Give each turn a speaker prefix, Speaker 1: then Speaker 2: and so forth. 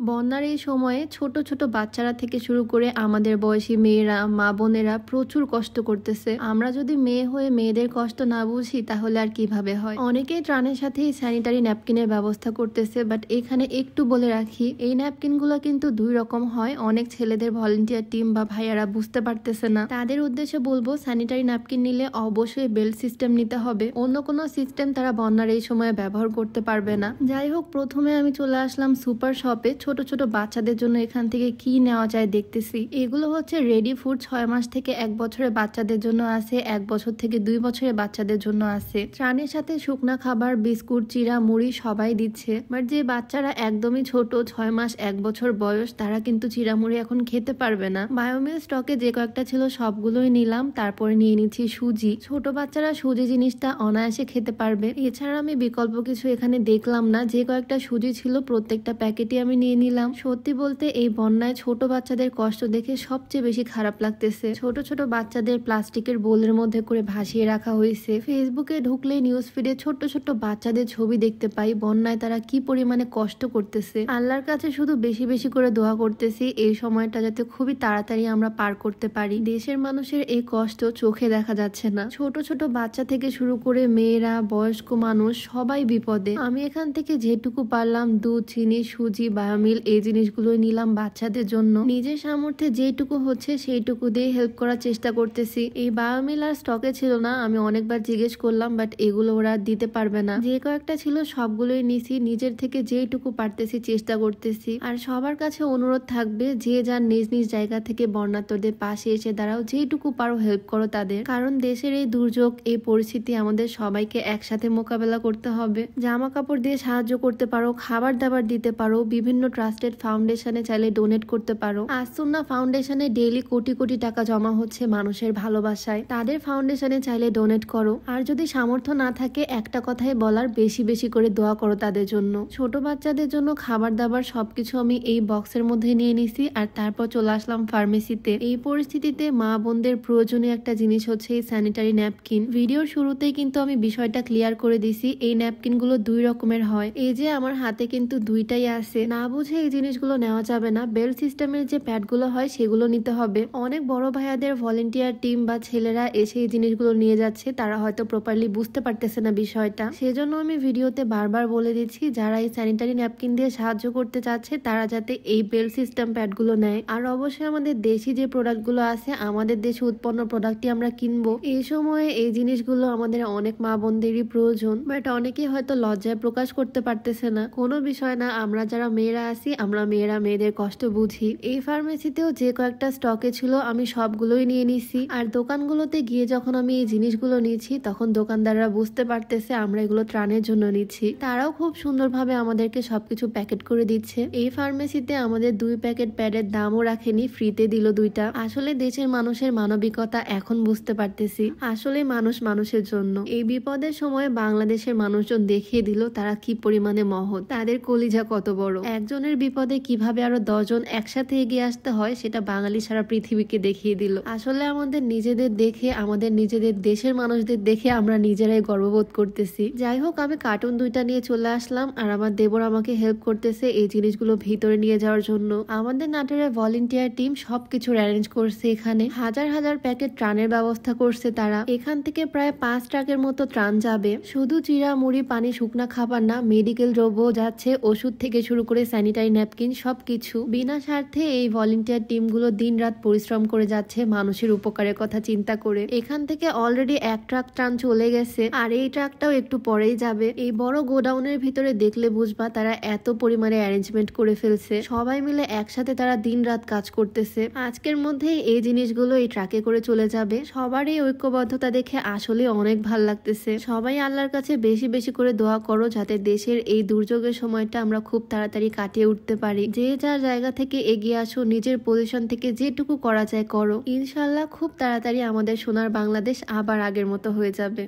Speaker 1: বন্যার এই সময়ে ছোট ছোট বাচ্চারা থেকে শুরু করে আমাদের বয়সী মেয়েরা, মা বোনেরা প্রচুর কষ্ট করতেছে। আমরা যদি মেয়ে হয়ে মেয়েদের কষ্ট না বুঝি তাহলে আর কিভাবে হয়। অনেকেই ত্রাণের সাথে স্যানিটারি ন্যাপকিনের ব্যবস্থা করতেছে, বাট এখানে একটু বলে রাখি, এই ন্যাপকিন গুলো কিন্তু দুই রকম হয়। অনেক ছেলেদের ভলেন্টিয়ার টিম বা ভাইয়ারা বুঝতে পারতেছে না, তাদের উদ্দেশ্যে বলবো স্যানিটারি ন্যাপকিন নিলে অবশ্যই বেল্ট সিস্টেম নিতে হবে। অন্য কোনো সিস্টেম তারা বন্যার এই সময়ে ব্যবহার করতে পারবে না। যাই হোক, প্রথমে আমি চলে আসলাম সুপার শপে। ছোট ছোট বাচ্চাদের জন্য এখান থেকে কি নেওয়া যায় দেখতেছি। এগুলো হচ্ছে রেডি ফুড। 6 মাস থেকে 1 বছরের বাচ্চাদের জন্য আছে, 1 বছর থেকে 2 বছরের বাচ্চাদের জন্য আছে। ত্রাণের সাথে শুকনা খাবার, বিস্কুট, চিড়া, মুড়ি সবাই দিচ্ছে। বাট যে বাচ্চারা একদমই ছোট, 6 মাস 1 বছর বয়স, তারা কিন্তু চিড়া মুড়ি এখন খেতে পারবে না। বায়োমিল স্টকে যে কয়েকটা ছিল সবগুলোই নিলাম। তারপরে নিয়ে নিচ্ছি সুজি। ছোট বাচ্চারা সুজি জিনিসটা অনায়াসে খেতে পারবে। এছাড়া আমি বিকল্প কিছু এখানে দেখলাম না। যে কয়েকটা সুজি ছিল প্রত্যেকটা প্যাকেটই আমি নিয়ে নিলাম। সত্যি বলতে এই বন্যায় ছোট বাচ্চাদের কষ্ট দেখে সবচেয়ে বেশি খারাপ লাগতেছে। ছোট ছোট বাচ্চাদের প্লাস্টিকের বোলের মধ্যে করে ভাসিয়ে রাখা হয়েছে। ফেসবুকে ঢুকলে নিউজ ফিডে ছোট ছোট বাচ্চাদের ছবি দেখতে পাই। বন্যায় তারা কি পরিমাণে কষ্ট করতেছে। আল্লাহর কাছে শুধু বেশি বেশি করে দোয়া করতেছি এই সময়টা যাতে খুবই তাড়াতাড়ি আমরা পার করতে পারি। দেশের মানুষের এই কষ্ট চোখে দেখা যাচ্ছে না। ছোট ছোট বাচ্চা থেকে শুরু করে মেয়েরা, বয়স্ক মানুষ সবাই বিপদে। আমি এখান থেকে যেটুকু পারলাম দুধ, চিনি, সুজি, বায়োমিল এই জিনিসগুলো নিলাম বাচ্চাদের জন্য। নিজের সামর্থ্যে যেটুকু হচ্ছে সেইটুকু দিয়ে হেল্প করার চেষ্টা করতেছি। এই বায়োমিল আর স্টকে ছিল না, আমি অনেকবার জিজ্ঞেস করলাম, বাট এগুলো ওরা দিতে পারবে না। যে কয়েকটা ছিল সবগুলোই নিছি। নিজের থেকে যেটুকু পারতেছি চেষ্টা করতেছি। আর সবার কাছে অনুরোধ থাকবে, যে যার নিজ নিজ জায়গা থেকে বন্যার্তদের পাশে এসে দাঁড়াও, যেটুকু পারো হেল্প করো তাদের। কারণ দেশের এই দুর্যোগ, এই পরিস্থিতি আমাদের সবাইকে একসাথে মোকাবেলা করতে হবে। জামা কাপড় দিয়ে সাহায্য করতে পারো, খাবার দাবার দিতে পারো, বিভিন্ন ট্রাস্টেড ফাউন্ডেশনে চাইলে ডোনেট করতে পারো। আসুন্না ফাউন্ডেশনে ডেইলি কোটি কোটি টাকা জমা হচ্ছে মানুষের ভালোবাসায়। তাদের ফাউন্ডেশনে চাইলে ডোনেট করো। আর যদি সামর্থ্য না থাকে, একটা কথাই বলার, বেশি বেশি করে দোয়া করো তাদের জন্য। ছোট বাচ্চাদের জন্য খাবার দাবার সবকিছু আমি এই বক্সের মধ্যে নিয়ে নিছি। আর তারপর চলে আসলাম ফার্মেসিতে। এই পরিস্থিতিতে মা বোনদের প্রয়োজনীয় একটা জিনিস হচ্ছে এই স্যানিটারি ন্যাপকিন। ভিডিওর শুরুতেই কিন্তু আমি বিষয়টা ক্লিয়ার করে দিছি, এই ন্যাপকিন গুলো 2 রকমের হয়। এই যে আমার হাতে কিন্তু 2টাই আছে। না বুঝে এই জিনিসগুলো নেওয়া যাবে না। বেল্ট সিস্টেমের যে প্যাডগুলো হয় সেগুলো নিতে হবে। অনেক বড় ভাইয়াদের ভলেন্টিয়ার টিম বা ছেলেরা এসে এই জিনিসগুলো নিয়ে যাচ্ছে, তারা হয়তো প্রপারলি বুঝতে পারতেছে না বিষয়টা। সেজন্য আমি ভিডিওতে বারবার বলে দিচ্ছি, যারা এই স্যানিটারি ন্যাপকিন দিয়ে সাহায্য করতে চাচ্ছে তারা যাতে এই বেল্ট সিস্টেম প্যাডগুলো নেয়। আর অবশ্যই আমাদের দেশি যে প্রোডাক্টগুলো আছে, আমাদের দেশে উৎপন্ন প্রোডাক্টই আমরা কিনবো। এই সময়ে এই জিনিসগুলো আমাদের অনেক মা বোনদেরই প্রয়োজন, বাট অনেকেই হয়তো লজ্জায় প্রকাশ করতে পারতেছে না। কোনো বিষয় না, আমরা যারা মেয়েরা আছি, আমরা মেয়েরা মেয়েদের কষ্ট বুঝি। এই ফার্মেসিতেও যে কয়েকটা স্টকে ছিল আমি সবগুলোই নিয়ে নিছি। আর দোকানগুলোতে গিয়ে যখন আমি এই জিনিসগুলো নিচ্ছি, তখন দোকানদাররা বুঝতে পারতেছে আমরা এগুলো ত্রাণের জন্য নিচ্ছি। তারাও খুব সুন্দরভাবে আমাদেরকে সবকিছু প্যাকেট করে দিচ্ছে। এই ফার্মেসিতে আমাদের 2 প্যাকেট প্যাডের দামও রাখেনি, ফ্রিতে দিল 2টা। আসলে দেশের মানুষের মানবিকতা এখন বুঝতে পারতেছি। আসলে মানুষ মানুষের জন্য। এই বিপদের সময় বাংলাদেশের মানুষজন দেখিয়ে দিল তারা কি পরিমাণে মহৎ, তাদের কলিজা কত বড়। একজনের বিপদে কিভাবে আরো 10 জন একসাথে এগিয়ে আসতে হয় সেটা বাঙালি সারা পৃথিবীকে দেখিয়ে দিল। আসলে আমাদের নিজেদের দেখে, আমাদের নিজেদের দেশের মানুষদের দেখে আমরা নিজেরাই গর্ববোধ করতেছি। যাই হোক, আমি কার্টুন 2টা নিয়ে চলে আসলাম। আর আমার দেবর আমাকে হেল্প করতেছে এই জিনিসগুলো ভিতরে নিয়ে যাওয়ার জন্য। আমাদের নাটোরের ভলেন্টিয়ার টিম সবকিছু অ্যারেঞ্জ করছে। এখানে হাজার হাজার প্যাকেট ত্রাণের ব্যবস্থা করছে তারা। এখান থেকে প্রায় 5 ট্রাকের মতো ত্রাণ যাবে। শুধু চিড়া, মুড়ি, পানি, শুকনা খাবার না, মেডিকেল দ্রব্য যাচ্ছে, ওষুধ থেকে শুরু করে স্যানিটারি ন্যাপকিন সবকিছু। বিনা স্বার্থে এই ভলেন্টিয়ার টিমগুলো দিন রাত পরিশ্রম করে যাচ্ছে মানুষের উপকারের কথা চিন্তা করে। এখান থেকে অলরেডি 1 ট্রাক ত্রাণ চলে গেছে, আর এই ট্রাকটাও একটু পরেই যাবে। এই বড় গোডাউনের ভিতরে দেখলে বুঝবা তারা এত পরিমাণে অ্যারেঞ্জমেন্ট করে ফেলছে। সবাই মিলে একসাথে তারা দিন রাত কাজ করতেছে। আজকের মধ্যেই এই জিনিসগুলো এই ট্রাকে করে চলে যাবে। সবার এই ঐক্যবদ্ধতা দেখে আসলে অনেক ভাল লাগতেছে। সবাই আল্লাহর কাছে বেশি বেশি করে দোয়া করো যাতে দেশের এই দুর্যোগের সময়টা আমরা খুব তাড়াতাড়ি কাটিয়ে উঠতে পারি। যে যার জায়গা থেকে এগিয়ে আসো, নিজের পজিশন থেকে যেটুকু করা যায় করো। ইনশাল্লাহ খুব তাড়াতাড়ি আমাদের সোনার বাংলাদেশ আবার আগের মতো হয়ে যাবে।